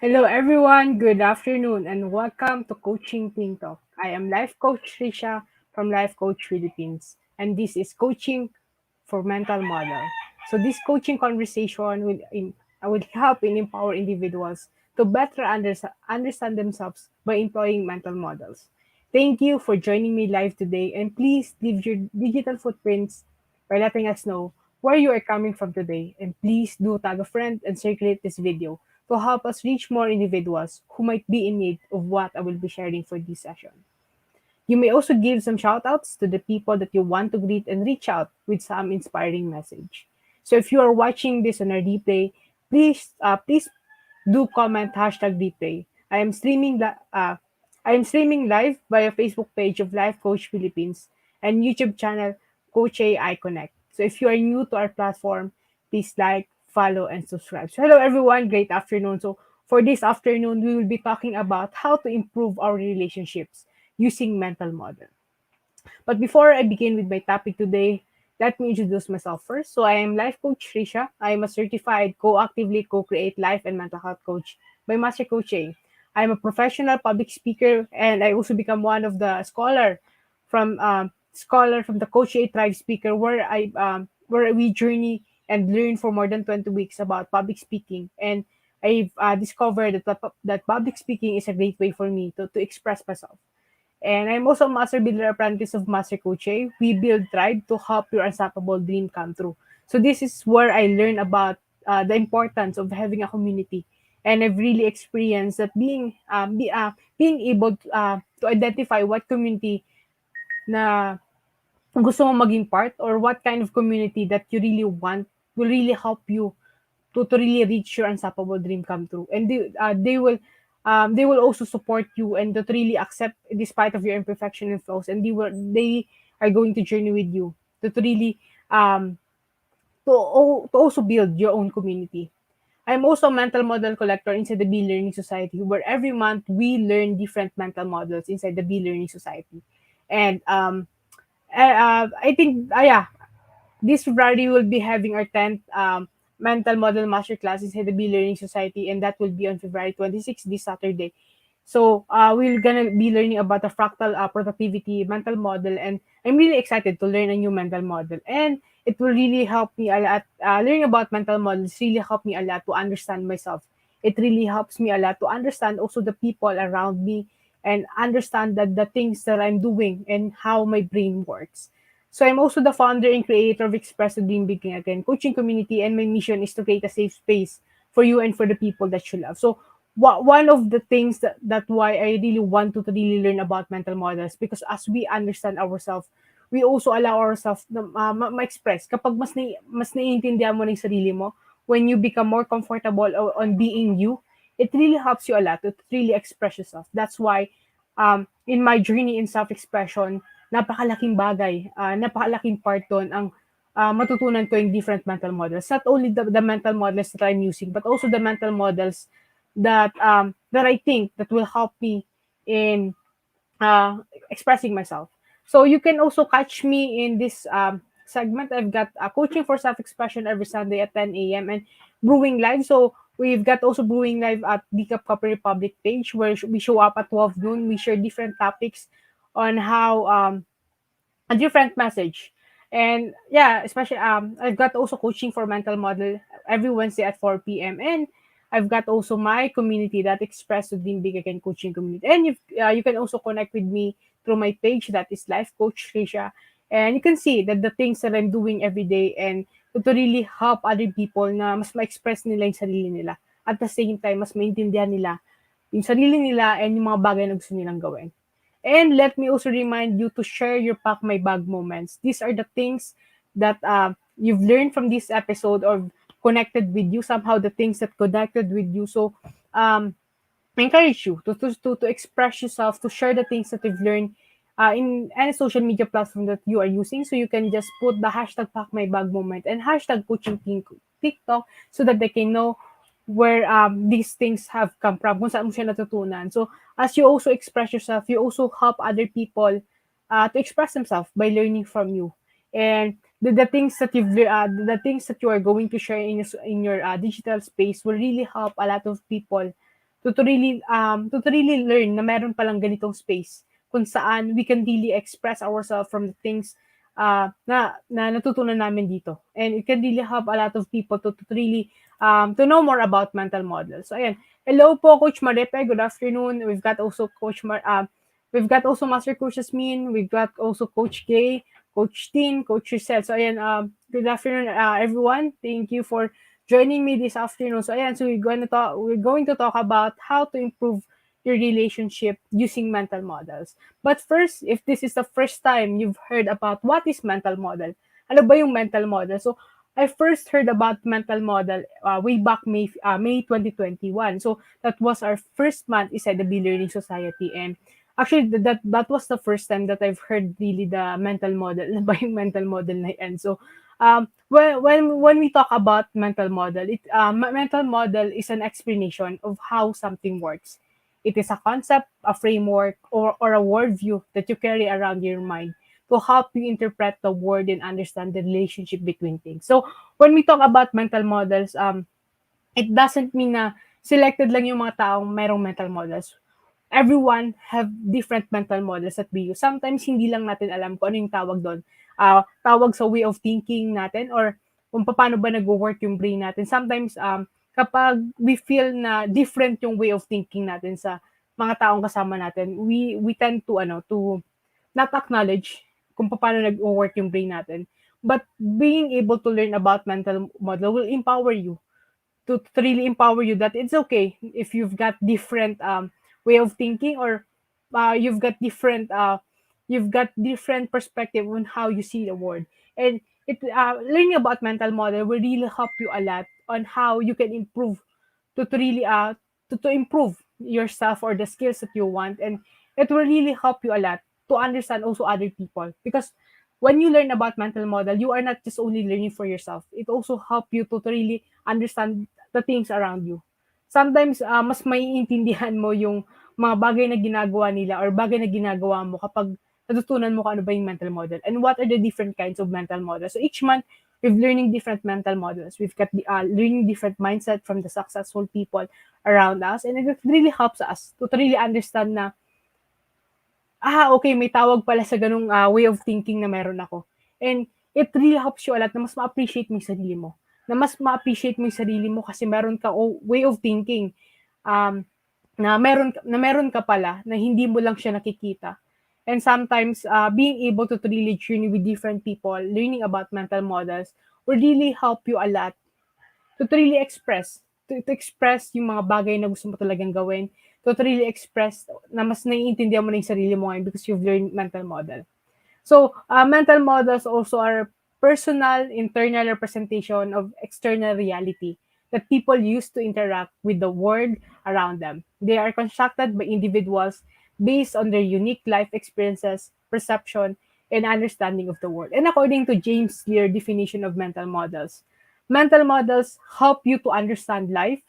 Hello everyone, good afternoon and welcome to Coaching Team Talk. I am Life Coach Tricia from Life Coach Philippines and this is Coaching for Mental Model. So this coaching conversation will help and empower individuals to better understand themselves by employing mental models. Thank you for joining me live today and please leave your digital footprints by letting us know where you are coming from today and please do tag a friend and circulate this video to help us reach more individuals who might be in need of what I will be sharing for this session. You may also give some shout outs to the people that you want to greet and reach out with some inspiring message. So if you are watching this on a replay, please do comment hashtag replay. I am streaming live via Facebook page of Life Coach Philippines and YouTube channel Coach AI Connect. So if you are new to our platform, please like, follow, and subscribe. So hello everyone, great afternoon. So for this afternoon, we will be talking about how to improve our relationships using mental model. But before I begin with my topic today, let me introduce myself first. So I am Life Coach Tricia. I am a certified co-actively co-create life and mental health coach by Master Coach A. I am a professional public speaker and I also become one of the scholar from the Coach A Tribe Speaker where we journey and learn for more than 20 weeks about public speaking and I've discovered that public speaking is a great way for me to express myself. And I'm also a Master Builder Apprentice of Master Coach A. We build tribe to help your unstoppable dream come true. So this is where I learn about the importance of having a community. And I've really experienced that being able to identify what community na gusto mo maging part or what kind of community that you really want will really help you to really reach your unstoppable dream come true. And they will also support you and to really accept despite of your imperfection and flaws. And they are going to journey with you to really um to also build your own community. I'm also a mental model collector inside the B Learning Society, where every month we learn different mental models inside the B Learning Society. And I think, yeah, this February we'll be having our 10th mental model masterclass inside the B Learning Society, and that will be on February 26th, this Saturday. So we're gonna be learning about the fractal productivity mental model, and I'm really excited to learn a new mental model, and it will really help me a lot. Learning about mental models really help me a lot to understand myself. It really helps me a lot to understand also the people around me and understand that the things that I'm doing and how my brain works. So I'm also the founder and creator of Express the Dream Begin Again coaching community, and my mission is to create a safe space for you and for the people that you love. So one of the things that why I really want to really learn about mental models, because as we understand ourselves, we also allow ourselves na ma-express. Kapag mas naiintindihan mo na yung sarili mo, when you become more comfortable on being you, it really helps you a lot to really express yourself. That's why in my journey in self-expression, napakalaking bagay, napakalaking part doon ang matutunan ko yung different mental models. Not only the mental models that I'm using, but also the mental models that I think that will help me in uh, expressing myself. So you can also catch me in this segment. I've got coaching for self-expression every Sunday at 10 a.m. and brewing live. So we've got also brewing live at the Cup Copper Republic page where we show up at 12 noon. We share different topics on how a different message. And yeah, especially I've got also coaching for mental model every Wednesday at 4 p.m. And I've got also my community that express to Dream Big Again coaching community. And you can also connect with me through my page that is Life Coach Tricia. And you can see that the things that I'm doing every day and to really help other people na mas ma-express nila yung sarili nila. At the same time, mas maintindihan nila yung sarili nila and yung mga bagay na gusto nilang gawin. And let me also remind you to share your pack my bag moments. These are the things that you've learned from this episode or connected with you somehow. The things that connected with you. So I encourage you to express yourself, to share the things that you've learned in any social media platform that you are using. So you can just put the hashtag pack my bag moment and hashtag coaching TikTok so that they can know where these things have come from, kung saan mo siya natutunan. So as you also express yourself, you also help other people to express themselves by learning from you. And the things that the things that you are going to share in your digital space will really help a lot of people to really learn na meron palang ganitong space kung saan we can really express ourselves from the things na natutunan namin dito. And it can really help a lot of people to really to know more about mental models. So ayan. Hello po, Coach Marepe. Good afternoon. We've got also Master Coach Yasmin. We've got also Coach Gay, Coach Tin, Coach Giselle. So ayan, good afternoon, everyone. Thank you for joining me this afternoon. So ayan, so we're going to talk about how to improve your relationship using mental models. But first, if this is the first time you've heard about what is mental model, ano ba yung mental model? So I first heard about mental model way back May 2021. So that was our first month inside the Be Learning Society, and actually that was the first time that I've heard really the mental model, ano ba yung mental model na yan. So when we talk about mental model, mental model is an explanation of how something works. It is a concept, a framework, or a worldview that you carry around your mind to help you interpret the world and understand the relationship between things. So when we talk about mental models, it doesn't mean na selected lang yung mga taong merong mental models. Everyone have different mental models that we use. Sometimes hindi lang natin alam kung ano yung tawag doon. Tawag sa way of thinking natin or kung paano ba nag-work yung brain natin. Sometimes kapag we feel na different yung way of thinking natin sa mga taong kasama natin, we tend to not acknowledge kung paano nag-work yung brain natin. But being able to learn about mental model will empower you to really empower you that it's okay if you've got different way of thinking or you've got different perspective on how you see the world. And learning about mental model will really help you a lot on how you can improve to really to improve yourself or the skills that you want. And it will really help you a lot to understand also other people, because when you learn about mental model, you are not just only learning for yourself. It also help you to really understand the things around you. Sometimes mas maiintindihan mo yung mga bagay na ginagawa nila or bagay na ginagawa mo kapag natutunan mo kung ano ba yung mental model and what are the different kinds of mental models. So each month, we've learning different mental models. We've got learning different mindset from the successful people around us, and it really helps us to really understand na okay, may tawag pala sa ganung way of thinking na meron ako. And it really helps you a lot na mas ma-appreciate mo yung sarili mo. Na mas ma-appreciate mo yung sarili mo kasi meron ka way of thinking na meron ka pala na hindi mo lang siya nakikita. And sometimes being able to really journey with different people, learning about mental models will really help you a lot to really express, to express yung mga bagay na gusto mo talagang gawin, to really express na mas naiintindihan mo na yung sarili mo ngayon because you've learned mental model. So, mental models also are personal, internal representation of external reality that people use to interact with the world around them. They are constructed by individuals based on their unique life experiences, perception, and understanding of the world. And according to James Clear definition of mental models help you to understand life.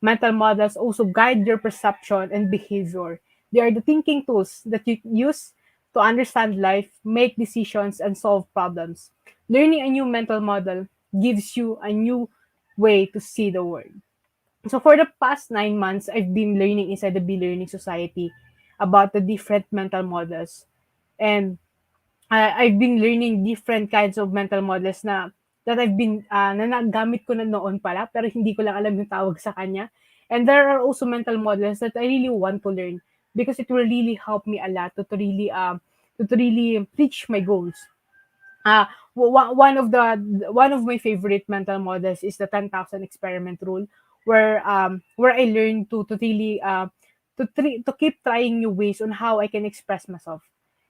Mental models also guide your perception and behavior. They are the thinking tools that you use to understand life, make decisions, and solve problems. Learning a new mental model gives you a new way to see the world. So for the past 9 months, I've been learning inside the Be Learning Society about the different mental models. And I've been learning different kinds of mental models that I've been na nagamit ko na noon pala pero hindi ko lang alam yung tawag sa kanya. And there are also mental models that I really want to learn because it will really help me a lot to really reach my goals. One of my favorite mental models is the 10,000 experiment rule, where I learn to really to keep trying new ways on how I can express myself.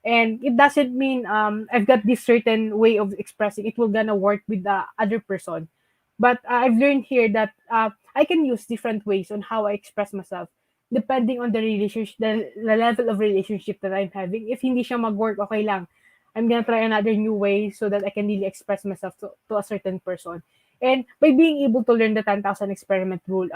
And it doesn't mean I've got this certain way of expressing it will gonna work with the other person. But I've learned here that I can use different ways on how I express myself depending on the relationship, the level of relationship that I'm having. If hindi siya mag-work, okay lang. I'm gonna try another new way so that I can really express myself to a certain person. And by being able to learn the 10,000 experiment rule,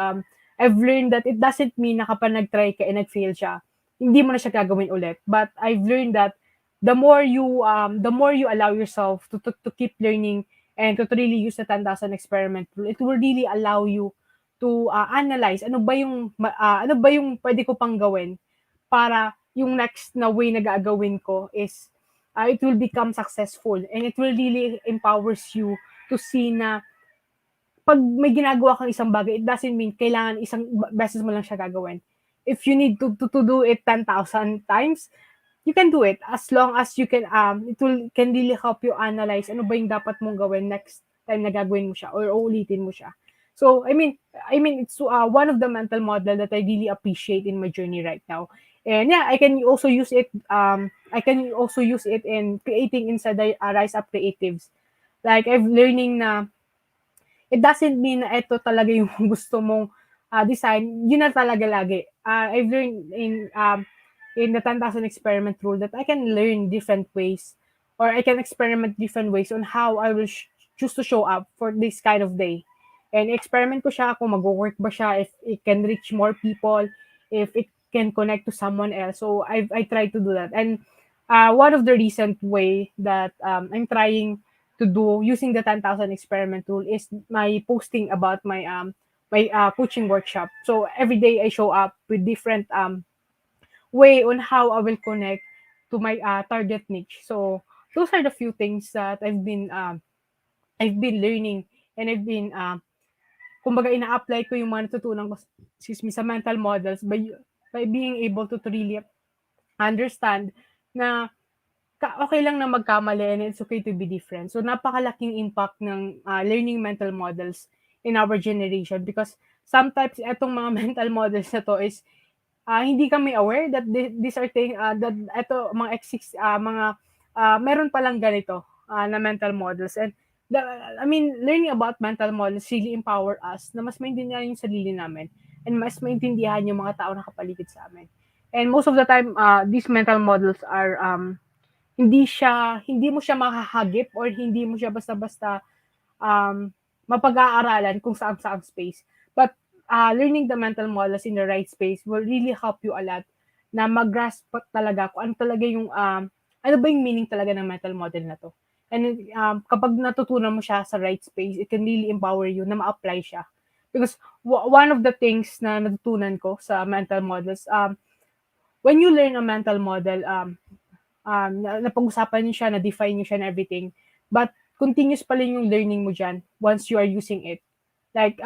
I've learned that it doesn't mean na kapag nag-try ka and nag-fail siya, hindi mo na siya gagawin ulit. But I've learned that the more you allow yourself to keep learning and to really use the 10,000 experiment rule, it will really allow you to analyze ano ba yung pwede ko pang gawin para yung next na way na gagawin ko is it will become successful, and it will really empowers you to see na pag may ginagawa kang isang bagay, it doesn't mean kailangan isang beses mo lang siya gagawin. If you need to do it 10,000 times, you can do it as long as you can it will can really help you analyze ano ba yung dapat mong gawin next time na gagawin mo siya or uulitin mo siya. So I mean it's one of the mental model that I really appreciate in my journey right now. And yeah, I can also use it in creating inside the Rise Up Creatives. Like I've learning na it doesn't mean na ito talaga yung gusto mong design, yun na talaga lagi. I've learned in the 10,000 experiment rule that I can learn different ways, or I can experiment different ways on how I will choose to show up for this kind of day. And experiment ko siya kung mag-work ba siya, if it can reach more people, if it can connect to someone else. So I try to do that. And one of the recent way that I'm trying to do using the 10,000 experiment tool is my posting about my coaching workshop. So every day I show up with different way on how I will connect to my target niche. So those are the few things that I've been learning, and I've been kumbaga ina-apply ko yung mga natutunan ko sa mental models by being able to really understand na okay lang na magkamali, and it's okay to be different. So napakalaking impact ng learning mental models in our generation, because sometimes etong mga mental models na to is hindi kami aware that these are things that eto mga mga meron palang ganito na mental models. And the, I mean, learning about mental models really empower us na mas maintindihan yung sarili namin, and mas maintindihan yung mga tao na kapaligid sa amin. And most of the time, these mental models are hindi mo siya mahahagip, or hindi mo siya basta-basta um, mapag-aaralan kung saan-saang space. But learning the mental models in the right space will really help you a lot na mag-grasp talaga kung ano talaga yung ano ba yung meaning talaga ng mental model na to. And kapag natutunan mo siya sa right space, it can really empower you na ma-apply siya. Because one of the things na natutunan ko sa mental models, when you learn a mental model, napag-usapan niyo siya, na-define niyo siya and everything. But continuous pa rin yung learning mo dyan once you are using it. Like,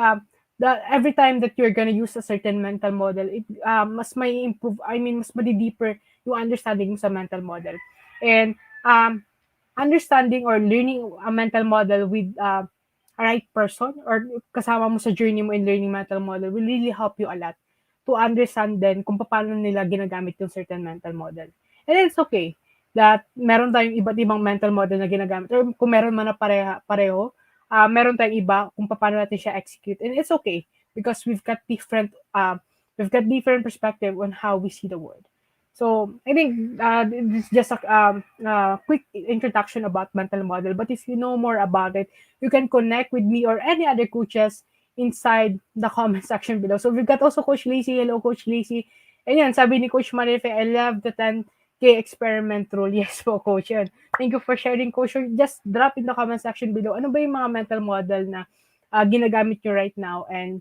every time that you're gonna use a certain mental model, it mas may improve, I mean, mas madi-deeper yung understanding mo sa mental model. And understanding or learning a mental model with a right person, or kasama mo sa journey mo in learning mental model, will really help you a lot to understand din kung paano nila ginagamit yung certain mental model. And it's okay that meron tayong iba't ibang mental model na ginagamit, or kung meron man na pareho, meron tayong iba kung paano natin siya execute. And it's okay because we've got different perspective on how we see the world. So I think this is just a quick introduction about mental model. But if you know more about it, you can connect with me or any other coaches inside the comment section below. So we've got also Coach Lacey. Hello, Coach Lacey. And yan, sabi ni Coach Marife, I love the 10K experiment rule. Yes po, Coach. Yan. Thank you for sharing, Coach. Just drop in the comment section below. Ano ba yung mga mental model na ginagamit nyo right now? And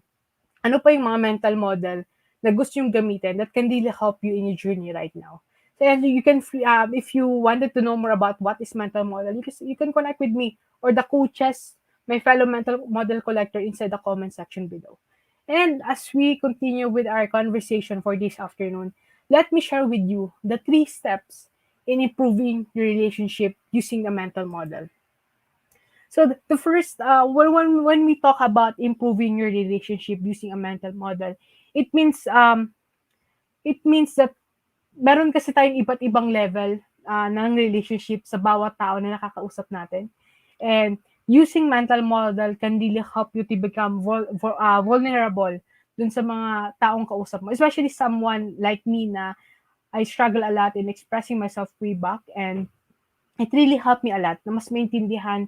ano pa yung mga mental model na gusto yung gamitin that can really help you in your journey right now. So you can, if you wanted to know more about what is mental model, you can connect with me or the coaches, my fellow mental model collector inside the comment section below. And as we continue with our conversation for this afternoon, let me share with you the 3 steps in improving your relationship using a mental model. So the first, when we talk about improving your relationship using a mental model, it means that meron kasi tayong iba't ibang level ng relationship sa bawat tao na nakakausap natin. And using mental model can really help you to become vulnerable dun sa mga taong kausap mo. Especially someone like me na I struggle a lot in expressing myself way back, and it really helped me a lot na mas maintindihan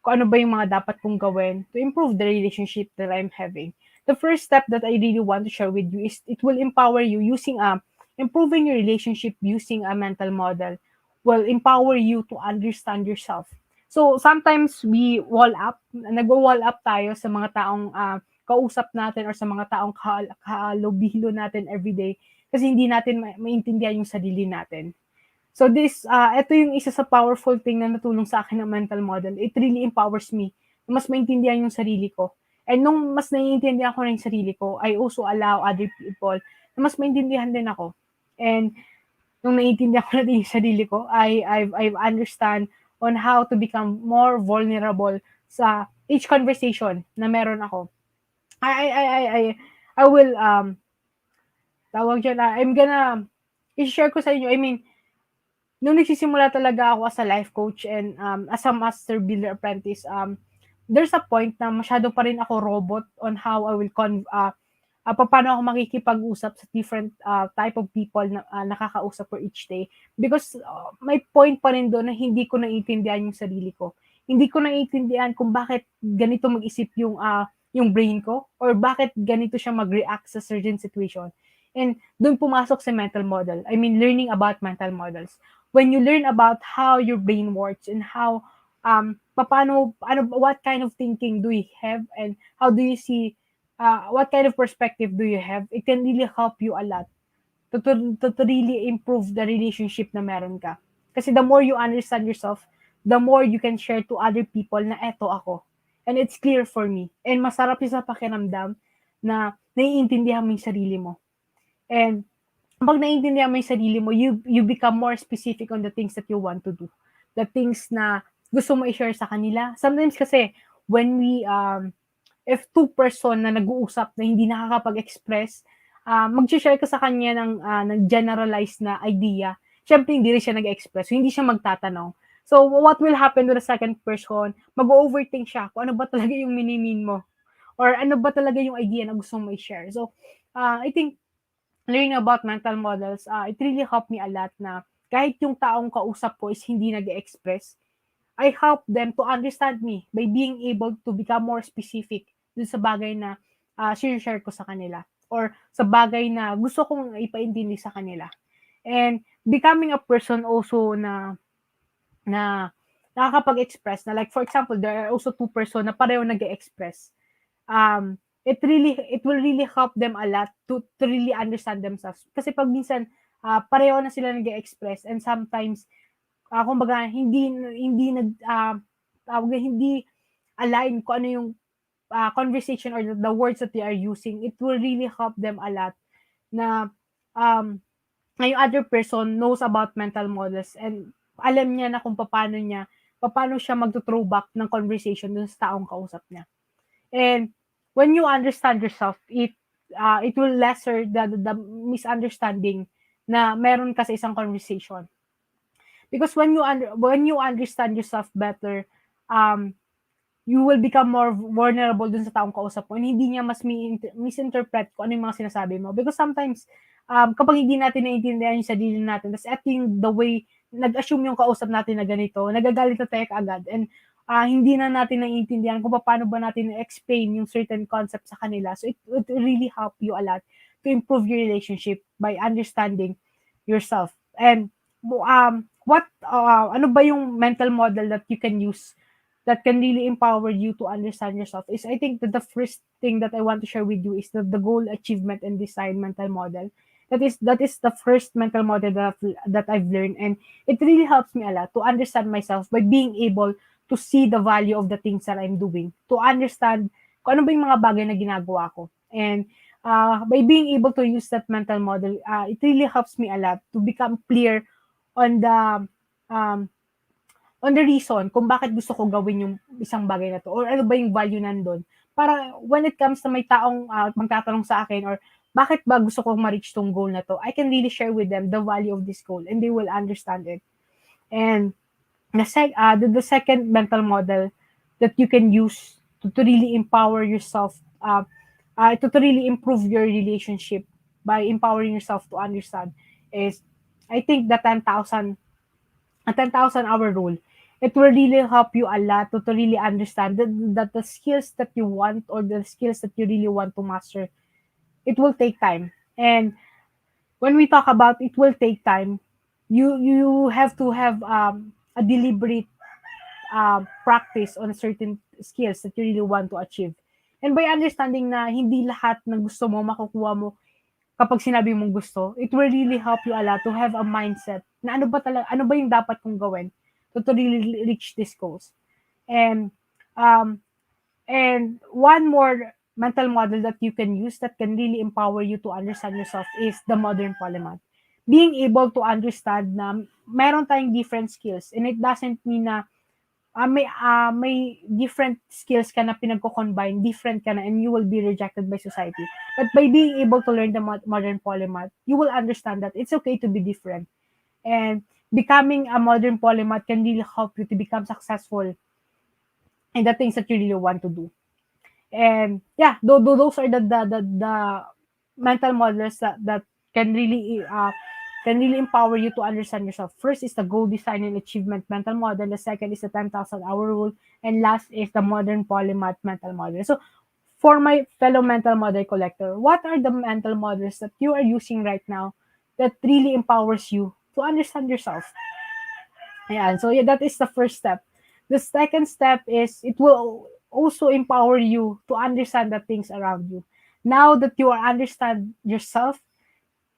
kung ano ba yung mga dapat kong gawin to improve the relationship that I'm having. The first step that I really want to share with you is it will empower you using improving your relationship using a mental model will empower you to understand yourself. So sometimes we nagwo-wall up tayo sa mga taong kausap natin or sa mga taong kahalubilo natin everyday kasi hindi natin maintindihan yung sarili natin. So ito yung isa sa powerful thing na natulong sa akin ng mental model. It really empowers me na mas maintindihan yung sarili ko. And nung mas naiintindihan ko na yung sarili ko, I also allow other people na mas maintindihan din ako. And nung naiintindihan ko na din yung sarili ko, I've understand on how to become more vulnerable sa each conversation na meron ako. I will tawag dyan, I'm gonna i-share ko sa inyo. I mean, nung nagsisimula talaga ako as a life coach and as a master builder apprentice, there's a point na masyado pa rin ako robot on how I will paano ako makikipag-usap sa different type of people na nakakausap ko each day. Because may point pa rin doon na hindi ko naiintindihan yung sarili ko. Hindi ko naiintindihan kung bakit ganito mag-isip yung brain ko or bakit ganito siya mag-react sa certain situation. And doon pumasok sa mental model. I mean, learning about mental models. When you learn about how your brain works and how what kind of thinking do you have and how do you see what kind of perspective do you have, it can really help you a lot to really improve the relationship na meron ka. Kasi the more you understand yourself, the more you can share to other people na eto ako. And it's clear for me. And masarap yung sa pakiramdam na naiintindihan mo yung sarili mo. And pag naiintindihan mo yung sarili mo, you become more specific on the things that you want to do. The things na gusto mo i-share sa kanila. Sometimes kasi, when we, if two person na nag-uusap na hindi nakakapag-express, mag-share ka sa kanya ng generalized na idea, syempre hindi rin siya nag-express, so hindi siya magtatanong. So, what will happen to the second person? Mag-overthink siya kung ano ba talaga yung minimin mo or ano ba talaga yung idea na gusto mo i-share. So, I think learning about mental models, it really helped me a lot na kahit yung taong kausap ko is hindi nag-express, I help them to understand me by being able to become more specific dun sa bagay na share ko sa kanila or sa bagay na gusto kong ipaintindi sa kanila. And becoming a person also na nakakapag-express na, like for example, there are also two person na pareho nag-express. It will really help them a lot to really understand themselves. Kasi pag minsan pareho na sila nag-express and sometimes kumbaga hindi align kung ano yung conversation or the words that they are using, it will really help them a lot na yung other person knows about mental models and alam niya na kung paano siya magto-throwback ng conversation dun sa taong kausap niya. And when you understand yourself, it will lesser the misunderstanding na meron ka sa isang conversation. Because when you understand yourself better, you will become more vulnerable dun sa taong kausap mo and hindi niya mas misinterpret kung ano yung mga sinasabi mo. Because sometimes, kapag hindi natin naiintindihan yung sarili natin, tas eto yung the way, nag-assume yung kausap natin na ganito, nagagalit na tayo agad and hindi na natin naiintindihan kung paano ba natin explain yung certain concept sa kanila. So it would really help you a lot to improve your relationship by understanding yourself. And ano ba yung mental model that you can use that can really empower you to understand yourself is, I think that the first thing that I want to share with you is the goal, achievement, and design mental model. That is the first mental model that I've learned, and it really helps me a lot to understand myself by being able to see the value of the things that I'm doing, to understand kung ano ba yung mga bagay na ginagawa ko. And by being able to use that mental model, it really helps me a lot to become clear on the reason kung bakit gusto ko gawin yung isang bagay na to or ano ba yung value nandun. Para when it comes na may taong magtatanong sa akin or bakit ba gusto ko ma-reach tong goal na to, I can really share with them the value of this goal and they will understand it. And the second mental model that you can use to really empower yourself, to really improve your relationship by empowering yourself to understand is, I think, the 10,000 hour rule. It will really help you a lot to really understand that the skills that you want or the skills that you really want to master, it will take time. And when we talk about it will take time, you have to have a deliberate practice on certain skills that you really want to achieve. And by understanding na hindi lahat ng gusto mo makukuha mo kapag sinabi mong gusto, it will really help you a lot to have a mindset na ano ba yung dapat kong gawin to really reach these goals. And um, and one more mental model that you can use that can really empower you to understand yourself is the modern polymath. Being able to understand na meron tayong different skills, and it doesn't mean na may different skills ka na pinagko-combine, different ka na, and you will be rejected by society. But by being able to learn the modern polymath, you will understand that it's okay to be different. And becoming a modern polymath can really help you to become successful in the things that you really want to do. And yeah, those are the mental models that can really empower you to understand yourself. First is the goal design and achievement mental model. The second is the 10,000 hour rule. And last is the modern polymath mental model. So for my fellow mental model collector, what are the mental models that you are using right now that really empowers you to understand yourself? Yeah, so yeah, that is the first step. The second step is it will also empower you to understand the things around you. Now that you are understand yourself,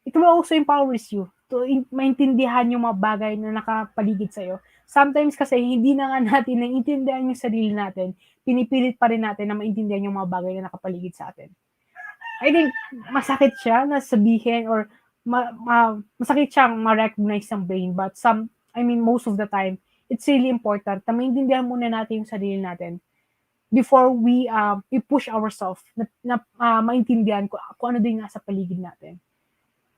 it will also empowers you to maintindihan yung mga bagay na nakapaligid sa'yo. Sometimes kasi hindi na nga natin naiintindihan yung sarili natin, pinipilit pa rin natin na maintindihan yung mga bagay na nakapaligid sa atin. I think masakit siya na sabihin or masakit siyang ma-recognize ng brain, but most of the time, it's really important na maintindihan muna natin yung sarili natin before we push ourselves na maintindihan kung ano din nasa paligid natin.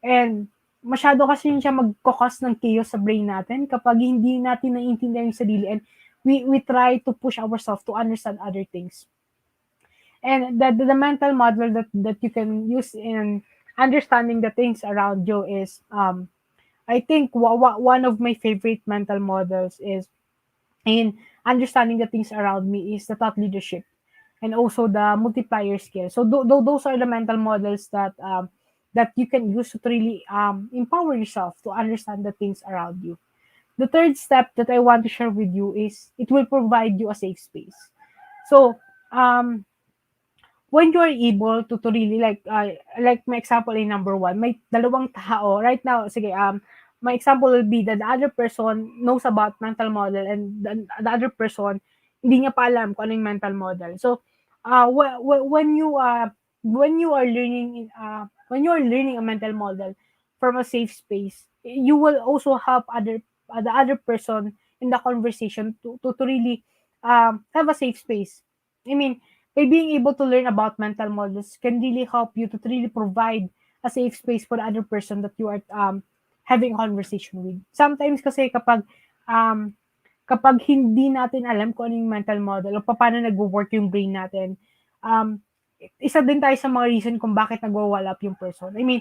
And masyado kasi siya mag-cause ng chaos sa brain natin kapag hindi natin naiintindihan yung sarili, and we try to push ourselves to understand other things. And the mental model that you can use in understanding the things around you is I think one of my favorite mental models is in understanding the things around me is the thought leadership and also the multiplier skill. So those are the mental models that you can use to really empower yourself to understand the things around you. The third step that I want to share with you is it will provide you a safe space. So when you are able to really like my example in number one, may dalawang tao right now. Sige, my example will be that the other person knows about mental model, and the other person hindi niya pa alam kung ano yung mental model. So when you are learning a mental model from a safe space, you will also help the other person in the conversation to really have a safe space. I mean, by being able to learn about mental models can really help you to really provide a safe space for the other person that you are having a conversation with. Sometimes kasi um, kapag hindi natin alam kung ano yung mental model o paano nagwo-work yung brain natin, isa din tayo sa mga reason kung bakit nagwo-wall up yung person. I mean,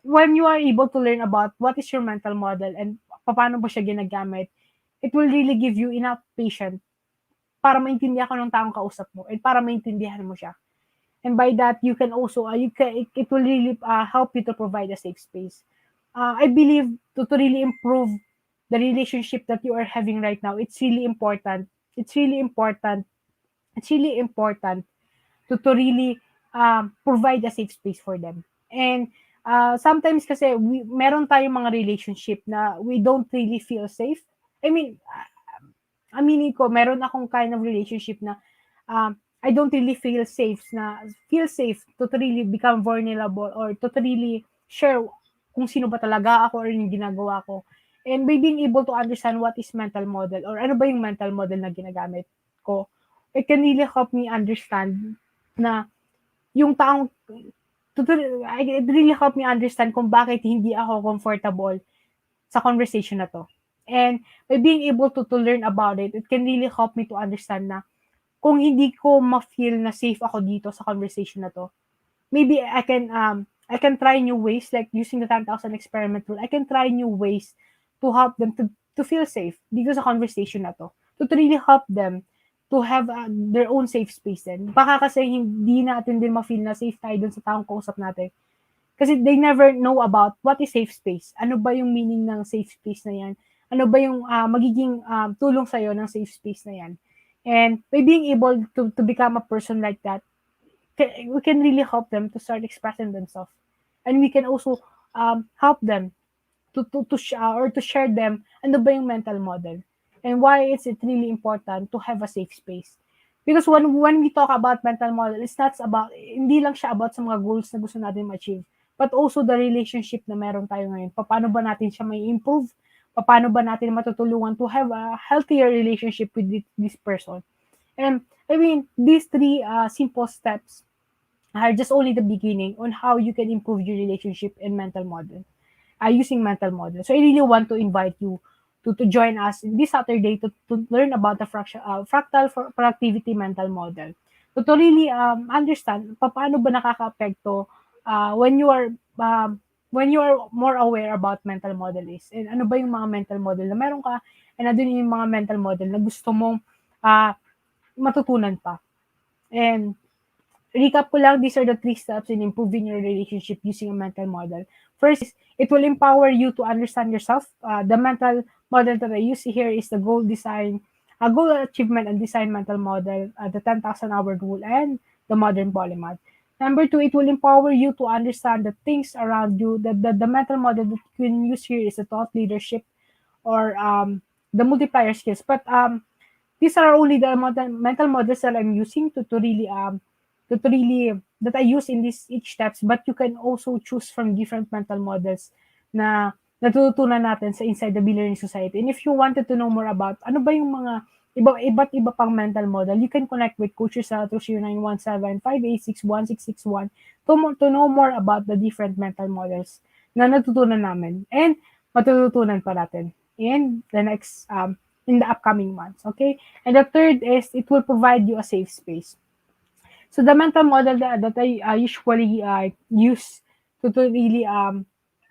when you are able to learn about what is your mental model and paano ba siya ginagamit, it will really give you enough patience para maintindihan ka ng taong kausap mo and para maintindihan mo siya. And by that, you can also, it will really help you to provide a safe space. I believe to really improve the relationship that you are having right now, it's really important. It's really important. It's really important to really provide a safe space for them. And sometimes kasi meron tayong mga relationship na we don't really feel safe. I mean, aminin ko, meron akong kind of relationship na I don't really feel safe to really become vulnerable or to really share kung sino ba talaga ako or yung ginagawa ko. And by being able to understand what is mental model or ano ba yung mental model na ginagamit ko, it can really help me understand na yung taong it really help me understand kung bakit hindi ako comfortable sa conversation na to. And by being able to learn about it, it can really help me to understand na kung hindi ko ma-feel na safe ako dito sa conversation na to, maybe I can try new ways like using the 10,000 experiment rule. I can try new ways to help them to feel safe dito sa conversation na to really help them to have their own safe space din. Baka kasi hindi natin din ma-feel na safe tayo dun sa taong kausap natin. Kasi they never know about what is safe space. Ano ba yung meaning ng safe space na yan? Ano ba yung magiging tulong sa'yo ng safe space na yan? And by being able to become a person like that, we can really help them to start expressing themselves. And we can also help them or to share them ano ba yung mental model and why is it really important to have a safe space. Because when we talk about mental model, it's not about, hindi lang siya about sa mga goals na gusto natin ma-achieve, but also the relationship na meron tayo ngayon. Paano ba natin siya may improve? Paano ba natin matutulungan to have a healthier relationship with this person? And I mean, these three simple steps are just only the beginning on how you can improve your relationship and mental model using mental model. So I really want to invite you to join us this Saturday to learn about the fractal for productivity mental model. To really understand paano ba nakaka-apekto when when you are more aware about mental model is and ano ba yung mga mental model na meron ka and ano yung mga mental model na gusto mong uh, matutunan pa. And recap ko lang, these are the three steps in improving your relationship using a mental model. First is, it will empower you to understand yourself. The mental model that I use here is the goal achievement and design mental model, the 10,000 hour rule, and the modern polymath. Number two, it will empower you to understand the things around you. The mental model that you can use here is the thought leadership or the multiplier skills. But these are only the mental models that I'm using to really that I use in this each steps, but you can also choose from different mental models na natututunan natin sa Inside the Bee Learning Society. And if you wanted to know more about ano ba yung mga iba't iba pang mental model, you can connect with Coach Tricia through 0917-586-1661 to know more about the different mental models na natutunan namin and matututunan pa natin in the next in the upcoming months. Okay? And the third is it will provide you a safe space. So the mental model that I usually use to really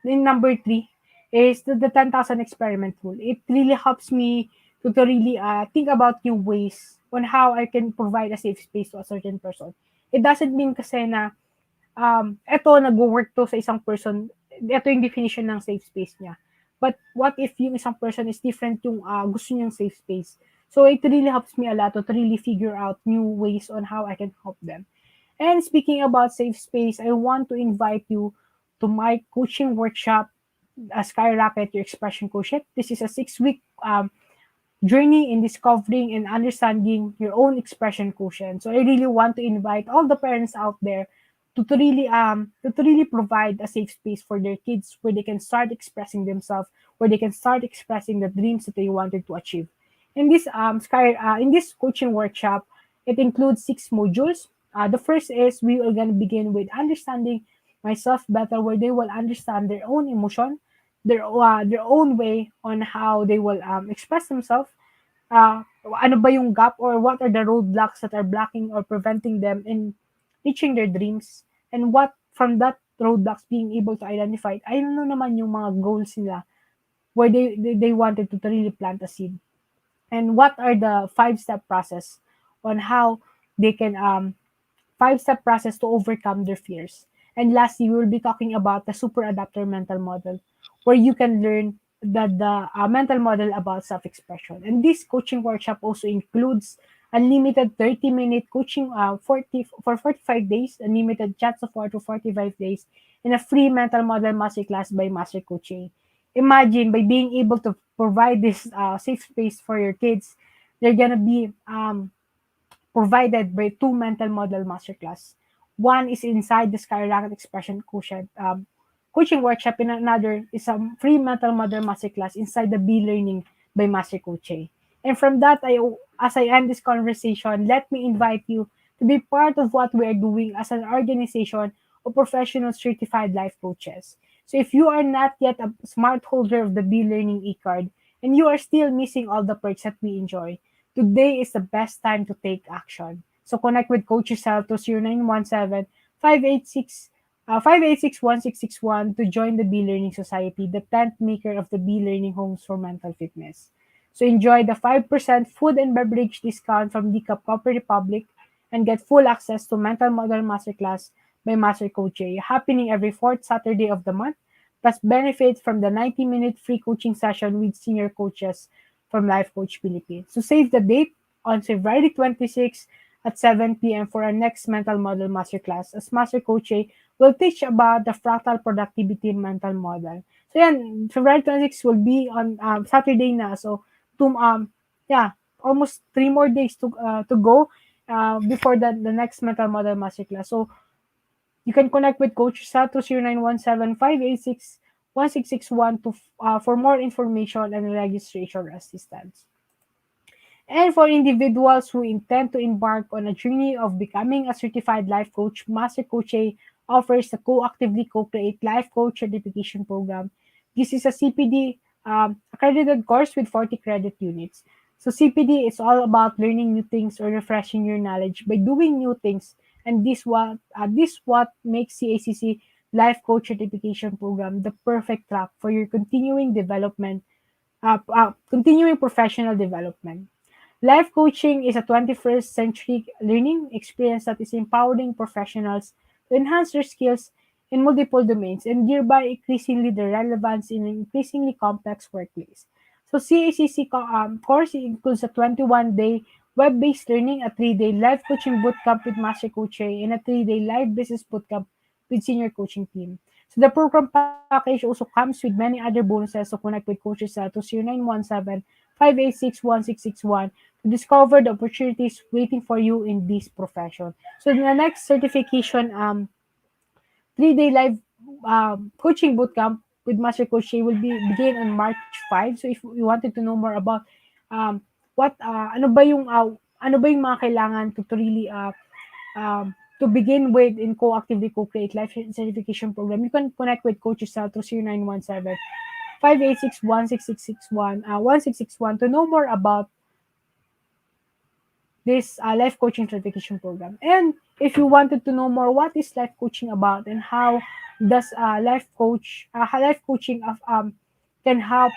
in number three is the 10,000 experiment rule. It really helps me to really think about new ways on how I can provide a safe space to a certain person. It doesn't mean kasi na eto nagwo-work to sa isang person, eto yung definition ng safe space niya. But what if yung isang person is different yung gusto niyang safe space? So it really helps me a lot to really figure out new ways on how I can help them. And speaking about safe space, I want to invite you to my coaching workshop, Skyrocket Your Expression Quotient. This is a 6-week journey in discovering and understanding your own expression quotient. So I really want to invite all the parents out there to really provide a safe space for their kids where they can start expressing themselves, where they can start expressing the dreams that they wanted to achieve. In this in this coaching workshop, it includes 6 modules. The first is we are going to begin with understanding myself better, where they will understand their own emotion, their own way on how they will express themselves. Ano ba yung gap or what are the roadblocks that are blocking or preventing them in reaching their dreams, and what from that roadblocks being able to identify ano naman yung mga goals nila where they wanted to really plant a seed, and what are the 5-step process on how they can 5-step process to overcome their fears. And lastly, we will be talking about the super adapter mental model, where you can learn the mental model about self-expression. And this coaching workshop also includes unlimited 30-minute coaching 45 days, unlimited chat support for 45 days, and a free mental model masterclass by Master Coaching. Imagine by being able to provide this safe space for your kids, they're gonna be provided by 2 mental model masterclass. One is inside the Skyrocket Expression Quotient coaching workshop, and another is a free mental model masterclass inside the Be Learning by Master Coach. And from that, as I end this conversation, let me invite you to be part of what we are doing as an organization of professional certified life coaches. So if you are not yet a smart holder of the Be Learning e-card and you are still missing all the perks that we enjoy, today is the best time to take action. So connect with Coach yourself to 0917 586 586-1661 to join the Be Learning Society, the 10th maker of the Be Learning Homes for Mental Fitness. So enjoy the 5% food and beverage discount from the Copper Republic and get full access to Mental Model Masterclass by Master Coach happening every 4th Saturday of the month, plus benefits from the 90-minute free coaching session with senior coaches from Life Coach Philippines. So save the date, on February 26 at 7 p.m. for our next mental model masterclass as Master Coach A will teach about the fractal productivity mental model. So yan, February 26 will be on Saturday na. So, yeah, almost 3 more days to go before the next mental model masterclass. So, you can connect with Coach Sa to 0917-586-1661 for more information and registration assistance. And for individuals who intend to embark on a journey of becoming a certified life coach, Master Coach A offers the Co-Actively Co-Create Life Coach Certification Program. This is a CPD accredited course with 40 credit units. So CPD is all about learning new things or refreshing your knowledge by doing new things. And this what makes CACC Life Coach Certification Program the perfect track for your continuing professional development. Life coaching is a 21st century learning experience that is empowering professionals to enhance their skills in multiple domains and thereby increasingly their relevance in an increasingly complex workplace. So CACC course includes a 21-day web-based learning, a 3-day live coaching bootcamp with Master Coach Ray, and a 3-day live business bootcamp with senior coaching team. So the program package also comes with many other bonuses. So connect with coaches to 0917-586-1661 to discover the opportunities waiting for you in this profession. So the next certification 3-day live coaching bootcamp with Master Coach Shay will begin on March 5. So if you wanted to know more about um, ano ba yung mga kailangan to really to begin with in Co-Actively Co-Create Life Certification Program, you can connect with Coach Sal to 0917 586 1661 to know more about this life coaching certification program. And if you wanted to know more what is life coaching about and how does life coaching can help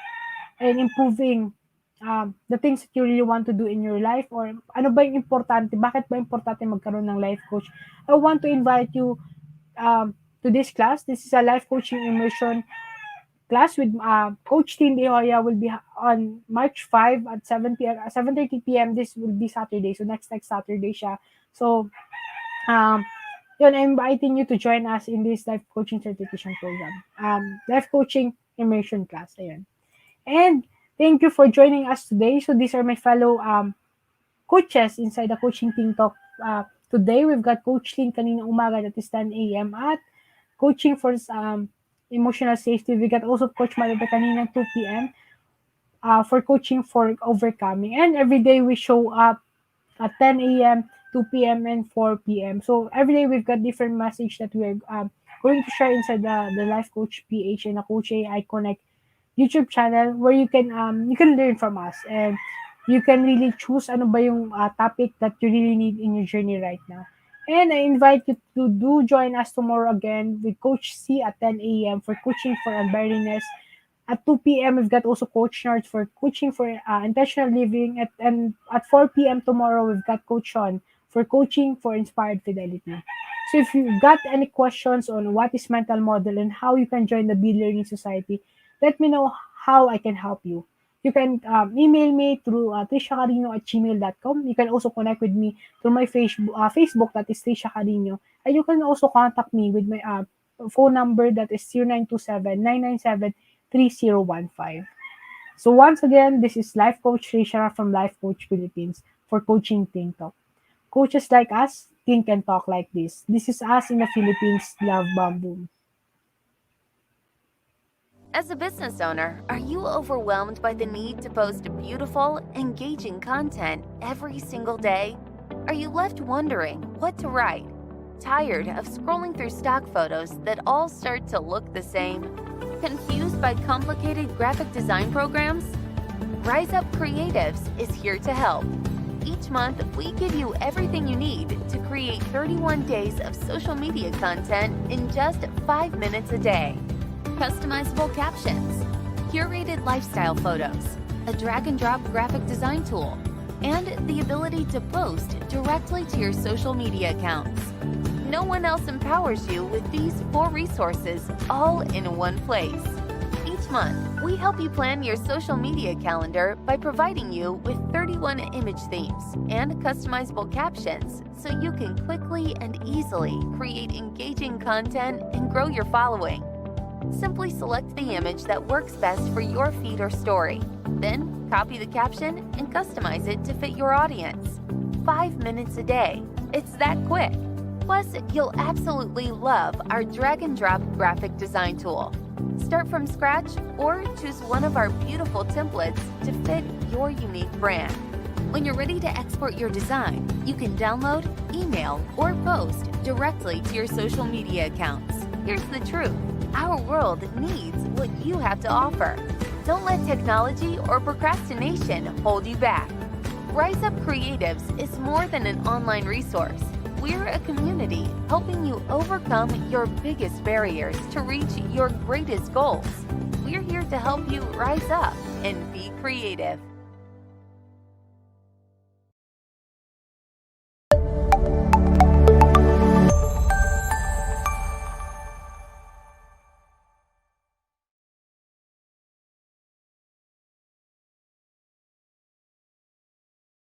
in improving the things that you really want to do in your life, or ano ba yung importante, bakit ba importante magkaroon ng life coach, I want to invite you to this class. This is a life coaching immersion class with Coach Tin De Hoya will be on March 5 at 7 p.m. This will be Saturday. So next Saturday siya. So yun, I'm inviting you to join us in this life coaching certification program. Life coaching immersion class. Ayun. And thank you for joining us today. So these are my fellow coaches inside the coaching team talk. Today we've got Coach Lynn kanina umaga that is 10 a.m. at coaching for emotional safety. We got also Coach Maribe kanina 2 p.m. For coaching for overcoming. And every day we show up at 10 a.m., 2 p.m., and 4 p.m. So every day we've got different message that we're going to share inside the Life Coach PH and the Coach AI Connect YouTube channel where you can learn from us and you can really choose ano ba yung topic that you really need in your journey right now. And I invite you to do join us tomorrow again with Coach C at 10 a.m. for coaching for unbearingness. At 2 p.m., we've got also Coach Nard for coaching for intentional living. And at 4 p.m. tomorrow, we've got Coach Sean for coaching for inspired fidelity. So if you've got any questions on what is mental model and how you can join the Be Learning Society, let me know how I can help you. You can email me through triciacarino@gmail.com. You can also connect with me through my Facebook, that is Tricia Carino. And you can also contact me with my phone number that is 0927-997-3015. So once again, this is Life Coach Tricia from Life Coach Philippines for Coaching Think Talk. Coaches like us think and talk like this. This is us in the Philippines. Love, Bamboo. As a business owner, are you overwhelmed by the need to post beautiful, engaging content every single day? Are you left wondering what to write? Tired of scrolling through stock photos that all start to look the same? Confused by complicated graphic design programs? Rise Up Creatives is here to help. Each month, we give you everything you need to create 31 days of social media content in just 5 minutes a day. Customizable captions, curated lifestyle photos, a drag-and-drop graphic design tool, and the ability to post directly to your social media accounts. No one else empowers you with these 4 resources all in one place. Each Each month, we help you plan your social media calendar by providing you with 31 image themes and customizable captions so you can quickly and easily create engaging content and grow your following. Simply select the image that works best for your feed or story. Then, copy the caption and customize it to fit your audience. 5 minutes a day. It's that quick. Plus, you'll absolutely love our drag and drop graphic design tool. Start from scratch or choose one of our beautiful templates to fit your unique brand. When you're ready to export your design, you can download, email, or post directly to your social media accounts. Here's the truth. Our world needs what you have to offer. Don't let technology or procrastination hold you back. Rise Up Creatives is more than an online resource. We're a community helping you overcome your biggest barriers to reach your greatest goals. We're here to help you rise up and be creative.